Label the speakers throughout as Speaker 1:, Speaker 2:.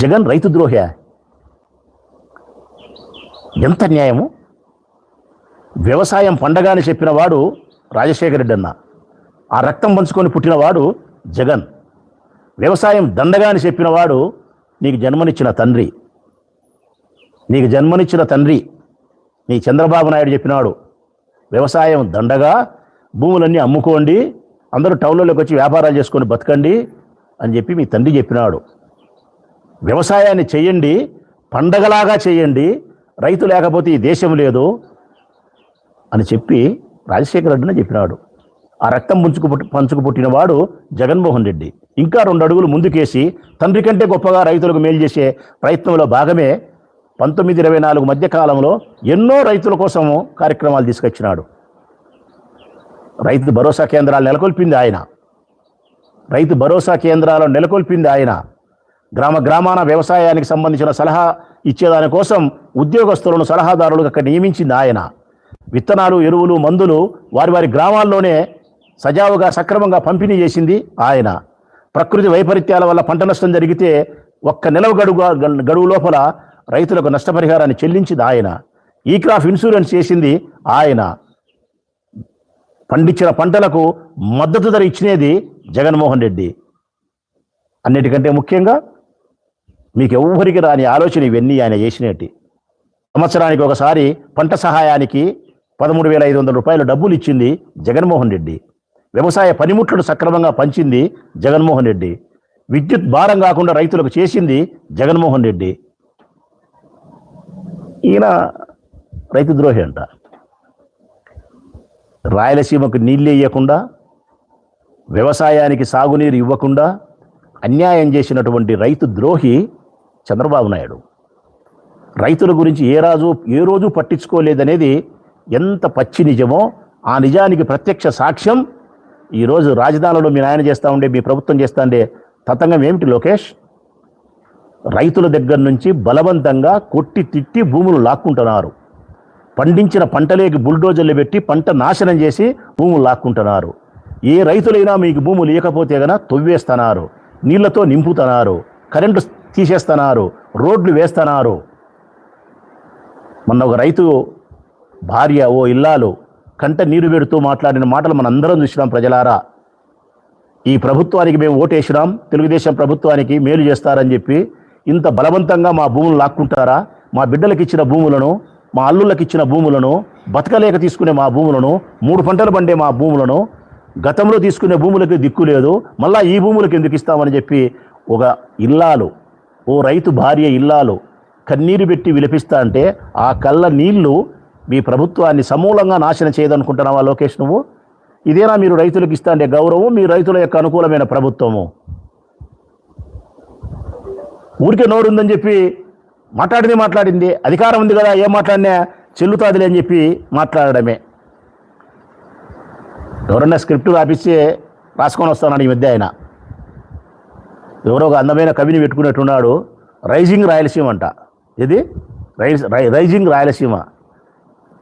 Speaker 1: జగన్ రైతు ద్రోహి. ఎంత న్యాయము! వ్యవసాయం పండగ అని చెప్పిన వాడు రాజశేఖర రెడ్డి అన్న, ఆ రక్తం పంచుకొని పుట్టినవాడు జగన్. వ్యవసాయం దండగా అని చెప్పిన వాడు నీకు జన్మనిచ్చిన తండ్రి, నీ చంద్రబాబు నాయుడు చెప్పినాడు వ్యవసాయం దండగా, భూములన్నీ అమ్ముకోండి, అందరూ టౌన్లోకి వచ్చి వ్యాపారాలు చేసుకొని బతకండి అని చెప్పి మీ తండ్రి చెప్పినాడు. వ్యవసాయాన్ని చేయండి, పండగలాగా చేయండి, రైతు లేకపోతే ఈ దేశం లేదు అని చెప్పి రాజశేఖర రెడ్డిని చెప్పినాడు. ఆ రక్తం పంచుకు పుట్టినవాడు జగన్మోహన్ రెడ్డి. ఇంకా 2 అడుగులు ముందుకేసి తండ్రి కంటే గొప్పగా రైతులకు మేలు చేసే ప్రయత్నంలో భాగమే 1924 మధ్య కాలంలో ఎన్నో రైతుల కోసము కార్యక్రమాలు తీసుకొచ్చినాడు. రైతు భరోసా కేంద్రాలు నెలకొల్పింది ఆయన. గ్రామాన వ్యవసాయానికి సంబంధించిన సలహా ఇచ్చేదాని కోసం ఉద్యోగస్తులను సలహాదారులుగా అక్కడ నియమించింది ఆయన. విత్తనాలు, ఎరువులు, మందులు వారి గ్రామాల్లోనే సజావుగా సక్రమంగా పంపిణీ చేసింది ఆయన. ప్రకృతి వైపరీత్యాల వల్ల పంట నష్టం జరిగితే 1 నెల గడువు లోపల రైతులకు నష్టపరిహారాన్ని చెల్లించింది ఆయన. ఈ క్రాప్ ఇన్సూరెన్స్ చేసింది ఆయన. పండించిన పంటలకు మద్దతు ధర ఇచ్చినది జగన్మోహన్ రెడ్డి. అన్నిటికంటే ముఖ్యంగా మీకు ఎవ్వరికి రాని ఆలోచన ఇవన్నీ ఆయన చేసినట్టు. సంవత్సరానికి ఒకసారి పంట సహాయానికి 13,500 రూపాయలు డబ్బులు ఇచ్చింది జగన్మోహన్ రెడ్డి. వ్యవసాయ పనిముట్లను సక్రమంగా పంచింది జగన్మోహన్ రెడ్డి. విద్యుత్ భారం కాకుండా రైతులకు చేసింది జగన్మోహన్ రెడ్డి. ఈయన రైతు ద్రోహి అంట. రాయలసీమకు నీళ్ళు ఇవ్వకుండా, వ్యవసాయానికి సాగునీరు ఇవ్వకుండా అన్యాయం చేసినటువంటి రైతు ద్రోహి చంద్రబాబు నాయుడు. రైతుల గురించి ఏ రోజు పట్టించుకోలేదనేది ఎంత పచ్చి నిజమో ఆ నిజానికి ప్రత్యక్ష సాక్ష్యం ఈరోజు రాజధానిలో మీ నాయన చేస్తూ ఉండే, మీ ప్రభుత్వం చేస్తూ ఉండే తతంగం ఏమిటి లోకేష్? రైతుల దగ్గర నుంచి బలవంతంగా కొట్టి తిట్టి భూములు లాక్కుంటున్నారు. పండించిన పంటలేకి బుల్డోజర్లు పెట్టి పంట నాశనం చేసి భూములు లాక్కుంటున్నారు. ఏ రైతులైనా మీకు భూములు ఇవ్వకపోతే గన తొవ్వేస్తున్నారు, నీళ్లతో నింపుతున్నారు, కరెంటు తీసేస్తున్నారు, రోడ్లు వేస్తున్నారు. మొన్న ఒక రైతు భార్య, ఓ ఇల్లాలు కంట నీరు పెడుతూ మాట్లాడిన మాటలు మన అందరం చూసినాం. ప్రజలారా, ఈ ప్రభుత్వానికి మేము ఓటేసినాం, తెలుగుదేశం ప్రభుత్వానికి మేలు చేస్తారని చెప్పి ఇంత బలవంతంగా మా భూములు లాక్కుంటారా? మా బిడ్డలకు ఇచ్చిన భూములను, మా అల్లుళ్ళకి ఇచ్చిన భూములను, బతకలేక తీసుకునే మా భూములను, 3 పంటలు పండే మా భూములను, గతంలో తీసుకునే భూములకి దిక్కు లేదు, మళ్ళా ఈ భూములకు ఎందుకు ఇస్తామని చెప్పి ఒక ఇల్లాలు, ఓ రైతు భార్య ఇల్లాలు కన్నీరు పెట్టి విలపిస్తా అంటే ఆ కళ్ళ నీళ్లు మీ ప్రభుత్వాన్ని సమూలంగా నాశనం చేయదనుకుంటున్నావా లోకేష్ నువ్వు? ఇదేనా మీరు రైతులకు ఇస్తా అంటే గౌరవం? మీ రైతుల యొక్క అనుకూలమైన ప్రభుత్వము? ఊరికే నోరుందని చెప్పి మాట్లాడింది, అధికారం ఉంది కదా, ఏం మాట్లాడినా చెల్లుతాదిలే అని చెప్పి మాట్లాడడమే. ఎవరన్నా స్క్రిప్ట్ రాపిస్తే రాసుకొని వస్తానని ఈ మధ్య ఆయన ఎవరో ఒక అందమైన కవిని పెట్టుకున్నట్టున్నాడు. రైజింగ్ రాయలసీమ అంట. ఇది రైజింగ్ రాయలసీమ.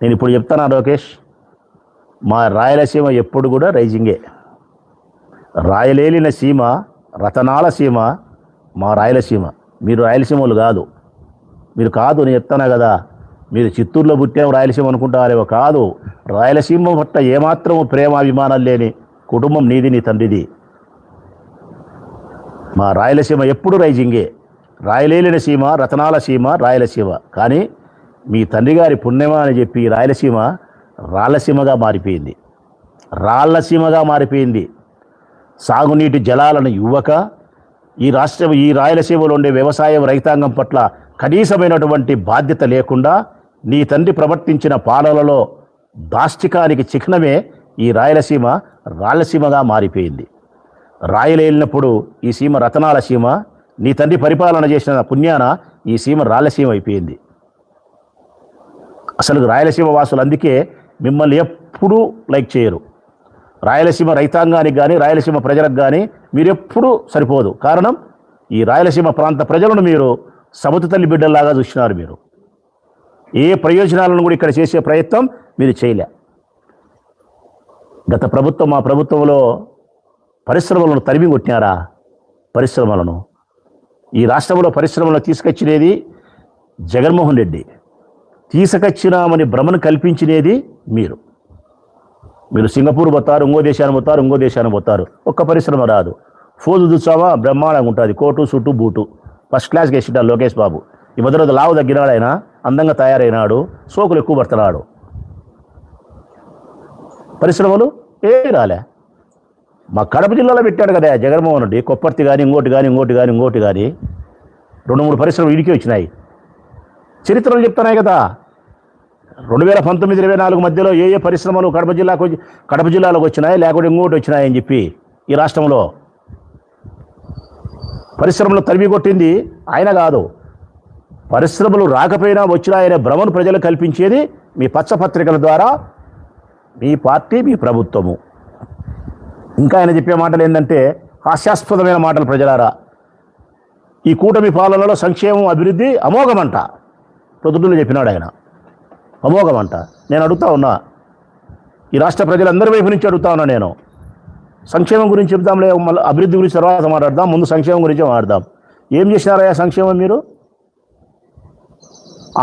Speaker 1: నేను ఇప్పుడు చెప్తాను లోకేష్, మా రాయలసీమ ఎప్పుడు కూడా రైజింగే. రాయలేలిన సీమ, రతనాల సీమ మా రాయలసీమ. మీరు రాయలసీమలు కాదు, మీరు కాదు, నేను చెప్తానా కదా. మీరు చిత్తూరులో పుట్టాము రాయలసీమ అనుకుంటారేమో, కాదు. రాయలసీమ పట్ల ఏమాత్రము ప్రేమాభిమానాలు లేని కుటుంబం నీది, నీ తండ్రిది. మా రాయలసీమ ఎప్పుడు రైజింగే. రాయలేలిన సీమ, రతనాల సీమ రాయలసీమ. కానీ మీ తండ్రి గారి పుణ్యమా అని చెప్పి రాయలసీమ రాళ్ళసీమగా మారిపోయింది. సాగునీటి జలాలను ఇవ్వక ఈ రాయలసీమలో ఉండే వ్యవసాయం, రైతాంగం పట్ల కనీసమైనటువంటి బాధ్యత లేకుండా నీ తండ్రి ప్రవర్తించిన పాలనలో దాష్టికానికి చిహ్నమే ఈ రాయలసీమ రాళ్ళసీమగా మారిపోయింది. రాయలేలినప్పుడు ఈ సీమ రతనాల సీమ, నీ తండ్రి పరిపాలన చేసిన పుణ్యాన ఈ సీమ రాళ్ళసీమ అయిపోయింది. అసలు రాయలసీమ వాసులు అందుకే మిమ్మల్ని ఎప్పుడూ లైక్ చేయరు. రాయలసీమ రైతాంగానికి కానీ, రాయలసీమ ప్రజలకు కానీ మీరెప్పుడూ సరిపోదు. కారణం, ఈ రాయలసీమ ప్రాంత ప్రజలను మీరు సబతు తల్లి బిడ్డల్లాగా చూసినారు. మీరు ఏ ప్రయోజనాలను కూడా ఇక్కడ చేసే ప్రయత్నం మీరు చేయలే. గత ప్రభుత్వం, మా ప్రభుత్వంలో పరిశ్రమలను తరిమి కొట్టినారా? పరిశ్రమలను ఈ రాష్ట్రంలో పరిశ్రమలు తీసుకొచ్చినది జగన్మోహన్ రెడ్డి, తీసుకొచ్చినామని భ్రమను కల్పించినది మీరు. మీరు సింగపూర్ పోతారు, ఇంకో దేశాన్ని పోతారు, ఒక్క పరిశ్రమ రాదు. ఫోజు చూసావా బ్రహ్మాండంగా ఉంటుంది, కోటు సుట్టు బూటు ఫస్ట్ క్లాస్కి వేసింటారు లోకేష్ బాబు. ఈ భద్రత లావు తగ్గినాడు, ఆయన అందంగా తయారైనాడు, సోకులు ఎక్కువ పడుతున్నాడు. పరిశ్రమలు రాలే. మా కడప జిల్లాలో పెట్టాడు కదా జగన్మోహన్ రెడ్డి, కొప్పర్తి కానీ ఇంకోటి కానీ 2-3 పరిశ్రమలు ఇడికి వచ్చినాయి. చరిత్రలు చెప్తున్నాయి కదా. 2019-24 మధ్యలో ఏ పరిశ్రమలు కడప జిల్లాలోకి వచ్చినాయి, లేకపోతే ఇంకోటి వచ్చినాయని చెప్పి ఈ రాష్ట్రంలో పరిశ్రమలు తరిమి కొట్టింది ఆయన కాదు. పరిశ్రమలు రాకపోయినా వచ్చినాయనే భ్రమను ప్రజలు కల్పించేది మీ పచ్చపత్రికల ద్వారా మీ పార్టీ, మీ ప్రభుత్వము. ఇంకా ఆయన చెప్పే మాటలు ఏంటంటే హాస్యాస్పదమైన మాటలు. ప్రజలారా, ఈ కూటమి పాలనలో సంక్షేమం అభివృద్ధి అమోఘమంట. ప్రొద్దుటూరులో చెప్పినాడు ఆయన, అమోఘమంట. నేను అడుగుతా ఉన్నా, ఈ రాష్ట్ర ప్రజలందరి వైపు నుంచి అడుగుతా ఉన్నా నేను. సంక్షేమం గురించి చెప్దాంలే, మళ్ళీ అభివృద్ధి గురించి తర్వాత మాట్లాడదాం, ముందు సంక్షేమం గురించి మాట్లాడదాం. ఏం చేసినారయ్యా సంక్షేమం మీరు?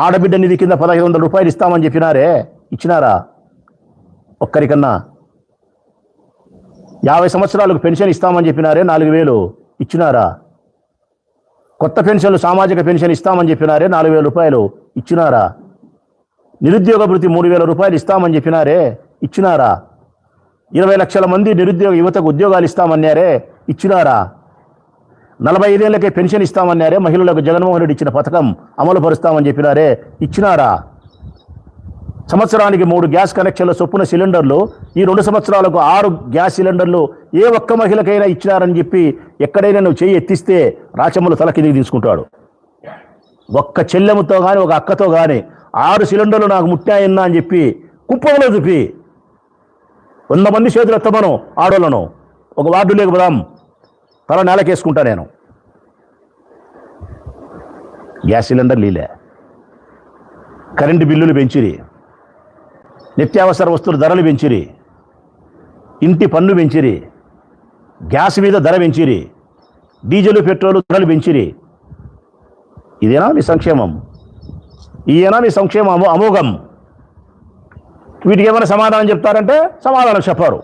Speaker 1: ఆడబిడ్డ నిధి కింద 1500 రూపాయలు ఇస్తామని చెప్పినారే, ఇచ్చినారా ఒక్కరికన్నా? 50 సంవత్సరాలకు పెన్షన్ ఇస్తామని చెప్పినారే, 4000 ఇచ్చినారా? కొత్త పెన్షన్లు, సామాజిక పెన్షన్ ఇస్తామని చెప్పినారే, 4000 రూపాయలు ఇచ్చినారా? నిరుద్యోగ భృతి 3000 రూపాయలు ఇస్తామని చెప్పినారే, ఇచ్చినారా? 20 లక్షల మంది నిరుద్యోగ యువతకు ఉద్యోగాలు ఇస్తామన్నారే, ఇచ్చినారా? 45 ఏళ్లకే పెన్షన్ ఇస్తామన్నారే, మహిళలకు జగన్మోహన్ రెడ్డి ఇచ్చిన పథకం అమలు పరుస్తామని చెప్పినారే, ఇచ్చినారా? సంవత్సరానికి 3 గ్యాస్ కనెక్షన్ల చొప్పున సిలిండర్లు, ఈ 2 సంవత్సరాలకు 6 గ్యాస్ సిలిండర్లు ఏ ఒక్క మహిళకైనా ఇచ్చినారని చెప్పి ఎక్కడైనా నువ్వు చెయ్యి ఎత్తిస్తే రాచమ్మలు తల కిందికి తీసుకుంటాడు. ఒక్క చెల్లెముతో కానీ ఒక అక్కతో కానీ 6 సిలిండర్లు నాకు ముట్టాయన్నా అని చెప్పి కుప్పంలో చూపి 100 మంది చేతులు ఎత్తమను ఆడోళ్ళను, ఒక వార్డు లేకపోదాం, తల నేలకేసుకుంటా నేను. గ్యాస్ సిలిండర్ లీలే, కరెంటు బిల్లులు పెంచిరి, నిత్యావసర వస్తువుల ధరలు పెంచిరి, ఇంటి పన్ను పెంచిరి, గ్యాస్ మీద ధర పెంచిరి, డీజిల్ పెట్రోల్ ధరలు పెంచిరి. ఇదేనా మీ సంక్షేమం? ఈయన మీ సంక్షేమం అమోఘం. వీటికి ఏమైనా సమాధానం చెప్తారంటే సమాధానం చెప్పారు.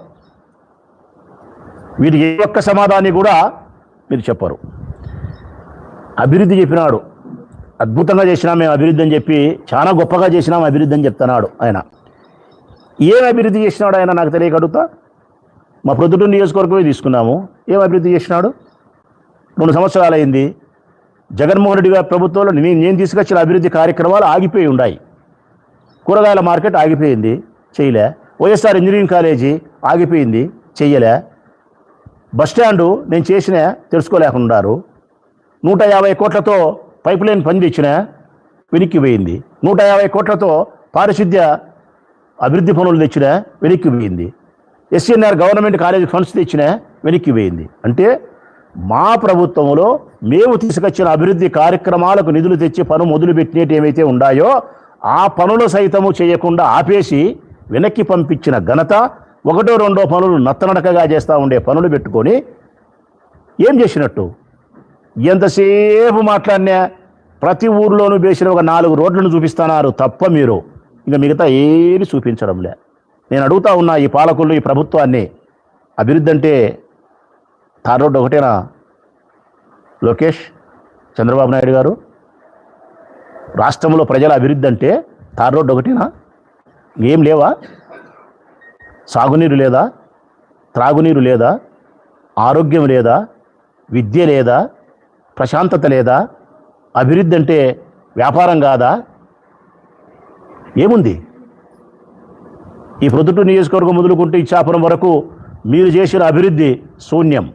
Speaker 1: వీటికి ఏ ఒక్క సమాధానం కూడా మీరు చెప్పరు. అభివృద్ధి చెప్పినాడు, అద్భుతంగా చేసినాం మేము అభివృద్ధి అని చెప్పి, చాలా గొప్పగా చేసినాం అభివృద్ధి అని చెప్తున్నాడు ఆయన. ఏం అభివృద్ధి చేసినాడు ఆయన నాకు తెలియక అడుగుతా. మా ప్రొద్దుటూరు నియోజకవర్గమే తీసుకున్నాము, ఏం అభివృద్ధి చేసినాడు? 2 సంవత్సరాలు అయింది. జగన్మోహన్ రెడ్డి గారి ప్రభుత్వంలో నేను తీసుకొచ్చిన అభివృద్ధి కార్యక్రమాలు ఆగిపోయి ఉన్నాయి. కూరగాయల మార్కెట్ ఆగిపోయింది, చేయలే. వైఎస్ఆర్ ఇంజనీరింగ్ కాలేజీ ఆగిపోయింది, చెయ్యలే. బస్టాండు నేను చేసిన తెలుసుకోలేకున్నారు. 150 కోట్లతో పైప్ లైన్ పని తెచ్చిన, వెనక్కి పోయింది. 150 కోట్లతో పారిశుద్ధ్య అభివృద్ధి పనులు తెచ్చిన, వెనక్కి పోయింది. ఎస్ఎన్ఆర్ గవర్నమెంట్ కాలేజీ ఫండ్స్ తెచ్చిన, వెనక్కి పోయింది. అంటే మా ప్రభుత్వంలో మేము తీసుకొచ్చిన అభివృద్ధి కార్యక్రమాలకు నిధులు తెచ్చి పను మొదలుపెట్టినట్టు ఏమైతే ఉన్నాయో ఆ పనులు సైతము చేయకుండా ఆపేసి వెనక్కి పంపించిన ఘనత, 1-2 పనులు నత్తనడకగా చేస్తూ ఉండే పనులు పెట్టుకొని ఏం చేసినట్టు? ఎంతసేపు మాట్లాడినా ప్రతి ఊర్లోనూ వేసిన ఒక 4 రోడ్లను చూపిస్తున్నారు తప్ప మీరు ఇంకా మిగతా ఏది చూపించడంలే. నేను అడుగుతా ఉన్నా ఈ పాలకులు, ఈ ప్రభుత్వాన్ని, అభివృద్ధి అంటే తార్ రోడ్డు ఒకటేనా? లోకేష్, చంద్రబాబు నాయుడు గారు, రాష్ట్రంలో ప్రజల అభివృద్ధి అంటే తార్ రోడ్డు ఒకటేనా? ఏం లేవా? సాగునీరు లేదా? త్రాగునీరు లేదా? ఆరోగ్యం లేదా? విద్య లేదా? ప్రశాంతత లేదా? అభివృద్ధి అంటే వ్యాపారం కాదా? ఏముంది? ఈ ప్రొద్దుటూరు నియోజకవర్గం మొదలుకుంటే ఇచ్చాపురం వరకు మీరు చేసిన అభివృద్ధి శూన్యం.